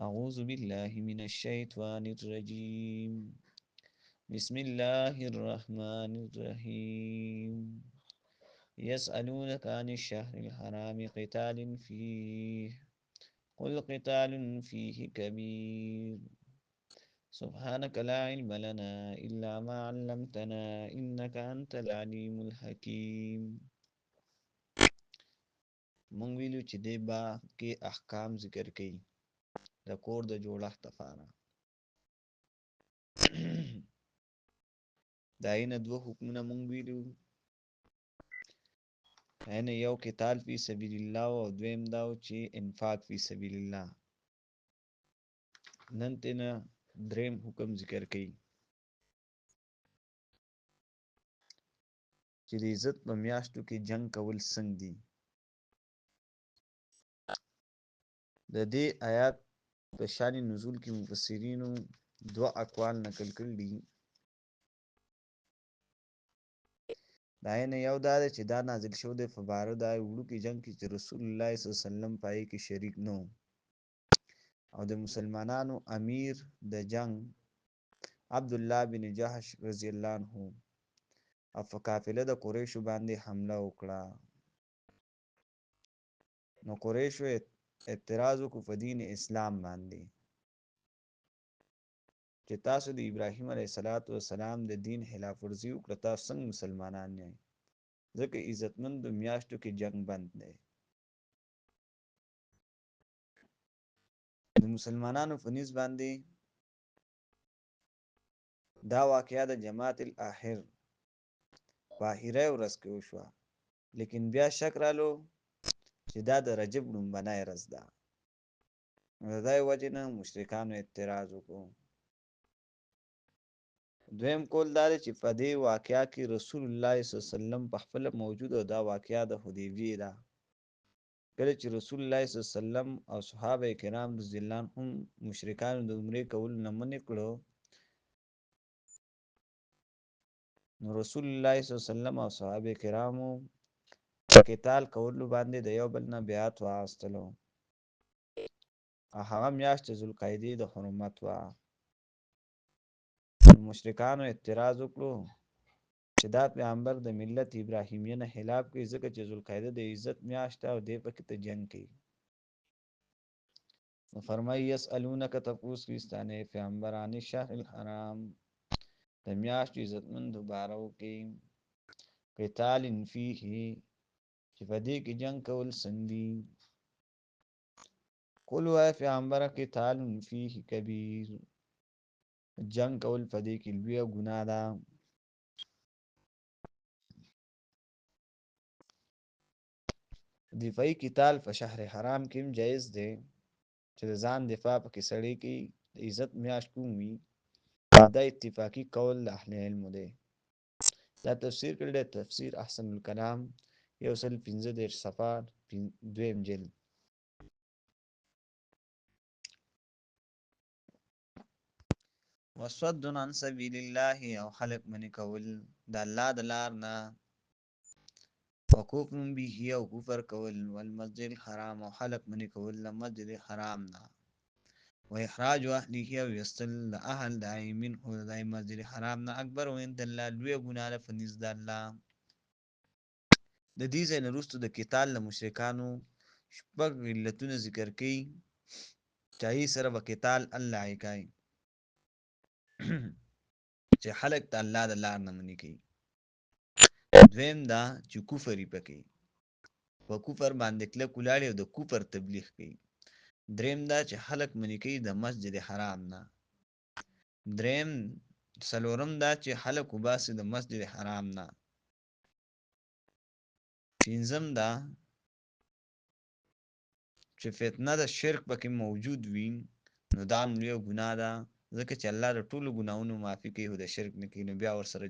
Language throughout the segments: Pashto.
أعوذ بالله من الشيطان الرجيم. بسم الله الرحمن الرحيم. يسألونك عن الشهر الحرام قتال فيه، قل قتال فيه كبير. سبحانك لا علم لنا إلا ما علمتنا إنك أنت العليم الحكيم. مونږ ویلو چې دی با کې احکام ذکر کړي د کور د جوړښت لپاره. د اینه دوه حکمونه مونږ ویلو. اینه یو قتال فی سبیل الله او دویم داو چې انفاق فی سبیل الله. نن تینا دریم حکم ذکر کړي چې د عزت په میاشتو کې جنگ کول څنګه دي. د دې آیات په شان نزول کې مفسرینو دوه اقوال نقل کړي دي. دا نه یو دا چې دا نازل شو د فباره دا وړو کې جنگ کې چې رسول الله صلی الله علیه وسلم پای کې شریک نو او د مسلمانانو امیر د جنگ عبد الله بن جحش رضی الله عنه او قافله د قریشو باندې حمله وکړه. نو قریشو اعتراض وکړ په دین اسلام باندې چې تاسو د ابراهیم علیه السلام د دین خلاف ورزي وکړه، تاسو څنګه مسلمانان یې؟ ځکه عزتمند د میاشتو کې جنگ بند دی. د مسلمانانو په نسبت باندې دا واقعیا د جماعت الاخر په اخره ورځ کې وشوه، لیکن بیا شک رالو چې دا د رجب لومبنی ورځ ده. د دې وجې نه مشرکانو اعتراض وکړو. دویم کول دا چې په دې واقعیا کې رسول الله صلی الله علیه وسلم په خپل موجود او دا واقعیا د حدیبیه ده. کله چې رسول الله صلی الله علیه وسلم او صحابه کرام رضی الله عنهم مشرکانو د عمره کول نه منع کړو، نو رسول الله صلی الله علیه وسلم او صحابه کرامو قتال کولو باندې د یو بل نه بیعت واغستلو. هغه میاشت ذوالقعدې د حرمت وه. مشرکانو اعتراض وکړو چې دا پیغمبر د ملت ابراهیمیه نه خلاف کوي، ځکه چې ذوالقعده د عزت میاشت او دی پکې ته جنگ کوي. نو فرمایي یسألونک تپوس کیستانه پیغمبران شهر الحرام د میاشت عزتمندو بارو کې قتال فیه چې په دې کې جنگ کول سندي. قل وای پیغمبر قتال فیه کبیر، جنگ کول په دې کې لوی ګناه ده. دفاعي قتال په شهر حرام کې هم جایز دی چې د ځان دفاع پکې سړی کې د عزت میاشت کوم وي. دا اتفاقی قول د اهل علم دی. دا تفسیر کړل تفسیر احسن الکلام 115 صفحه دویم جلد. وصد عن سبیل الله او خلق منی کول د الله د لار نه، وکوف به او کفر کول، والمسجد الحرام او خلق منی کول د مسجد حرام نه، و اخراج اهله او یستل اهل دای من او دای مسجد حرام نه اکبر و عند الله لوی ګناه په نزد الله. د دې ځای نه وروسته د قتال له مشرکانو شپږ علتونه ذکر کړي چې سره به قتال الله کوي چې خلق ته الله د لار نه منې کوي. دویم دا چې کفر یې پکې په کفر باندې کلک ولاړې او د کفر تبلیغ کوي. دریم دا چې خلق منې کوي د مسجد حرام نه. دریم څلورم دا چې خلق وباسي د مسجد حرام نه. پنځم دا چې فتنه د شرک پکې موجود وي، نو دا هم لویه ګناه ده، ځکه چې الله د ټولو ګناهونو معافي کوي خو د شرک نه کوي. نو بیا ورسره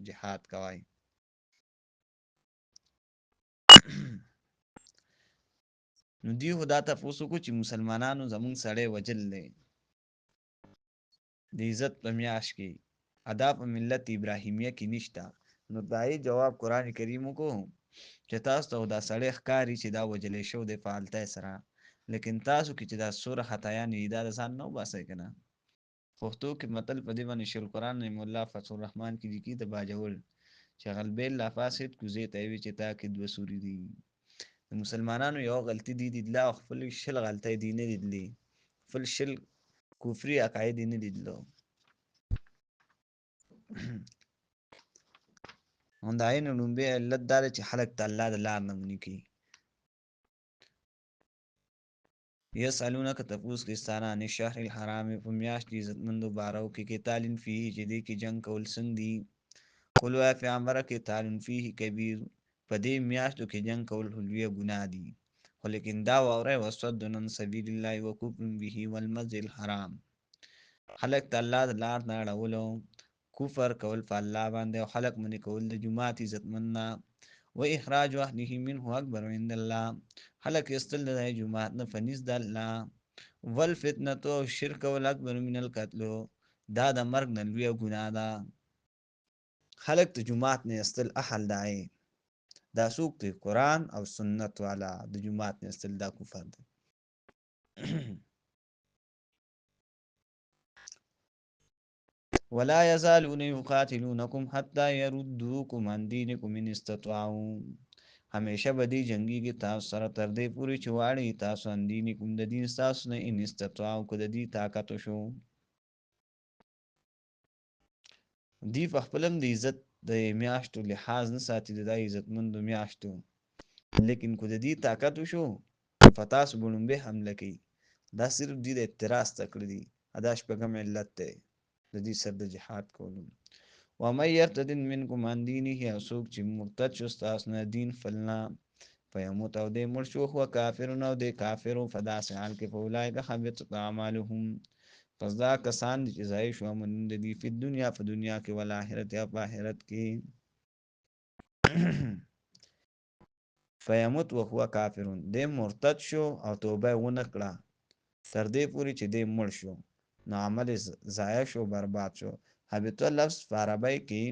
جهاد کوي. نو دی خو دا تپوس وکړو چې مسلمانانو زمونږ سړی وجل دی د عزت په میاشت کې، ادا په ملت ابراهیمیه کې نشته. نو دای جواب قرآن کریم کو چې تاسو ته دا سړی ښکاری چې دا وجلې شو د فعالتای سره، لیکن تاسو کې چې دا سوره خطایان دي دا د ځان نه وباسئ که نه. پښتو کې متل په دې باندې شیخ القرآن نعیم الله فتح الرحمن کې لیکي د باجوړ چې غلبیل لا فاسد کوزې ته وي چې تا کې دوه سوري دي. د مسلمانانو یو غلطي دي لیدله او خپل شل غلطۍ دي نه لیدلې، خپل شل کفري عقاید یې نه لیدلو. نو د هغې نه لومبی علت دا دی چې خلک د الله د لار نه منې کوي. یسألونک تپوس کې ستانه عن الشهر الحرام په میاشت عزتمندو بارو کې قتال فیه چې دې کې جنګ کول څنګه دي. قل وایه پیغمبره قتال فیه کبیر په دې میاشتو کې جنګ کول لویه ګناه دي، خو لیکن دا واورئ وصد عن سبیل الله وکفر به والمسجد الحرام، خلک د الله د لار نه اړولو، کفر کول په الله باندې او خلک منې کول د جومات عزتمند نه، و اخراج اهله منه اکبر عند الله، خلک ایستل د جومات نه په نزد د الله، والفتنه او شرک کول اکبر من القتل دا د مرګ نه لویه ګناه ده. خلک د جومات نه ایستل اهل دای دا څوک دی؟ قرآن او سنت والا د جومات نه ایستل دا کفر دی. ولا يزالون يقاتلونكم حتى يردوكم عن دينكم ان استطاعوا، همیشه به دی جنگیږي تاسو سره تر دې پورې چې واړی تاسو عن دینکم د دین تاسو نه ان استطاعوا که د دې طاقت شو. دی په خپلم د عزت د میاشتو لحاظ نه ساتي د عزتمندو میاشتو، لیکن که د دې طاقت شو په تاسو به لومبی حمله کوي. دا صرف دی د اعتراض تکړه دي، دا شپږم علت دی د دې سر د جهاد کولو. ومن يرتد منکم عن دینه، او څوک چې مرتد شو ستاسو نه دین فلنا فیموت او دی مړ شو هو کافرون او دی کافر په داسې حال کې فاولئک حبطت اعمالهم، پس دا کسان دي چې ضایع شو عملونه د دوی فی الدنیا په دنیا کې والآخرت یا په آخرت کې. فیموت وهو کافرون دی مرتد شو او توبه یې ونه کړه تر دې پورې چې دی مړ شو نو عمل ضایع شو برباد شو. حبطه لفظ په عربی کې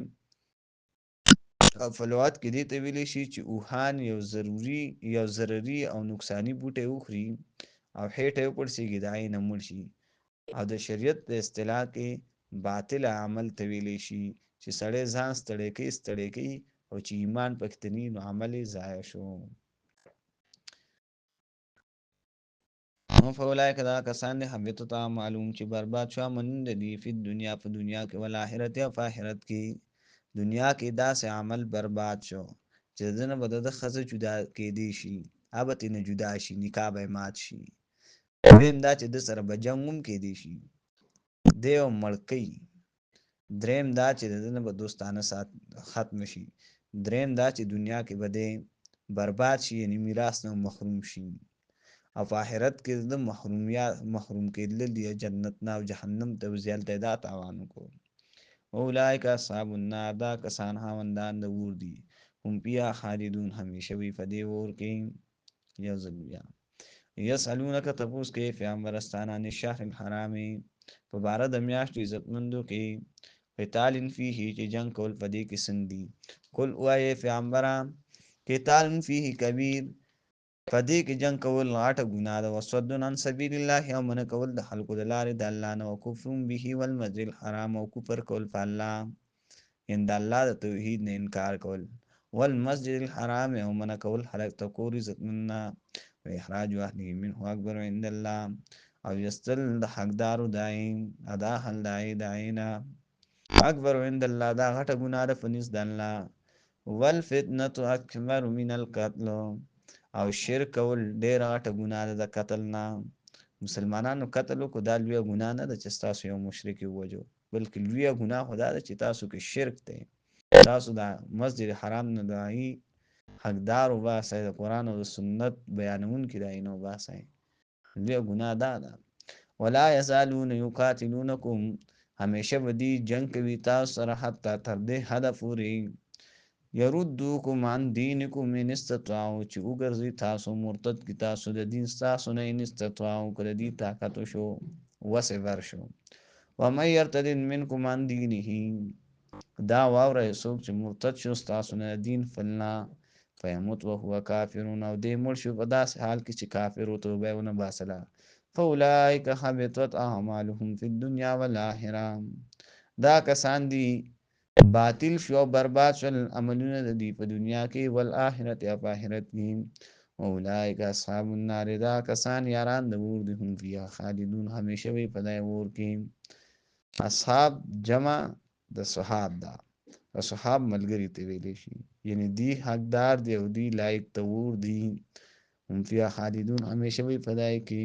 او په لغت کې دې ته ویلی شي چې اوهان یو ضرري او نقصاني بوټی وخوري او خېټه یې وپړسېږي د هغې نه مړ شي، او د شریعت په اصطلاح کې باطل عمل ته ویلی شي چې سړی ځان ستړی کوي او چې ایمان پکې ته نه وي نو عمل یې ضایع شو. فاولئک دا کسان دي حبطت اعمالهم چې برباد شو عملونه د دوی فی الدنیا په دنیا کې والآخرت یا په آخرت کې. دنیا کې داسې عمل برباد شو چې د نه به د ښځه جدا کېدی شي، هغه به ترې نه جدا شي، نکاح به یې مات شي. دویم دا چې د سره به جنګ هم کېدی شي، دی به مړ کوي. دریم دا چې د نه به دوستانه ختم شي. دریم دا چې دنیا کې به دی برباد شي، یعنی میراث نه محروم شي، او په آخرت کې د محروم کېدل دی جنت نه او جهنم ته وځي، هلته دا تاوان وکړو. اولئک اصحاب النار دا کسان خاوندان د اور دي، هم فیها خالدون همیشه وي په دې اور کې. یو ځل بیا یسألونک تپوس کې پیغمبرستان عن الشهر الحرام په باره د میاشتو عزتمندو کې قتال فیه چې جنګ کول په دې کې څنګه دي. قل وایې پیغمبره قتال فیه کبیر په دې کې جنګ کول غټه ګناه ده، وصد عن سبیل الله او منع کول د خلکو د لارې د الله نه، وکفر به والمسجد الحرام او کفر کول په الله یعنی د الله د توحید نه انکار کول، والمسجد الحرام او منع کول خلک ته کور عزتمند نه، و اخراج اهله منه اکبر عند الله او یستل د حقدارو دای ادا حل دای نه اکبر عند الله دا غټه ګناه ده په نزد د الله، والفتنه اکبر من القتل او شرک کول ډیره غټه ګناه ده د قتل نه. مسلمانانو قتل وکړو دا لویه ګناه نه ده چې تاسو یو مشرک ووژو، بلکې لویه ګناه خو دا ده چې تاسو کې شرک دی، تاسو د مسجد حرام نه د هغې حقدار وباسئ، د قرآن او د سنت بیانونکي د هغې نه وباسئ، لویه ګناه دا ده. ولا یزالون یقاتلونکم همیشه به دی جنګ کوي تاسو سره حتی تر دې حده پورې یردوکم عن دینکم ان استطاعوا چې وګرځي تاسو مرتد کی تاسو د دین تاسو نه ان استطاعوا که د دې طاقت شو وسع ورشو. ومن یرتد منکم عن دینه دا واوره څوک چې مرتد شو ستاسو نه دین فلنا فیموت وهو کافرون، او دی مړ شو په داسې حال کې چې کافر و، توبه یې ونه باسله. فاولئک حبطت اعمالهم فی الدنیا والآخرة، دا کسان دي باطل شو او برباد شول عملونه د دوی په دنیا کې، والآخرت یا په آخرت کې. اولئک اصحاب النار، دا کسان یاران د اور دي، هم فیها خالدون، همیشه وي په دای اور کې. اصحاب جمع د صحاب ده، د صحاب ملګری ته ویلی شي، یعنی دی حقدار دی او دی لایق ته اور دي. هم فیها خالدون، همیشه وي په دای کې.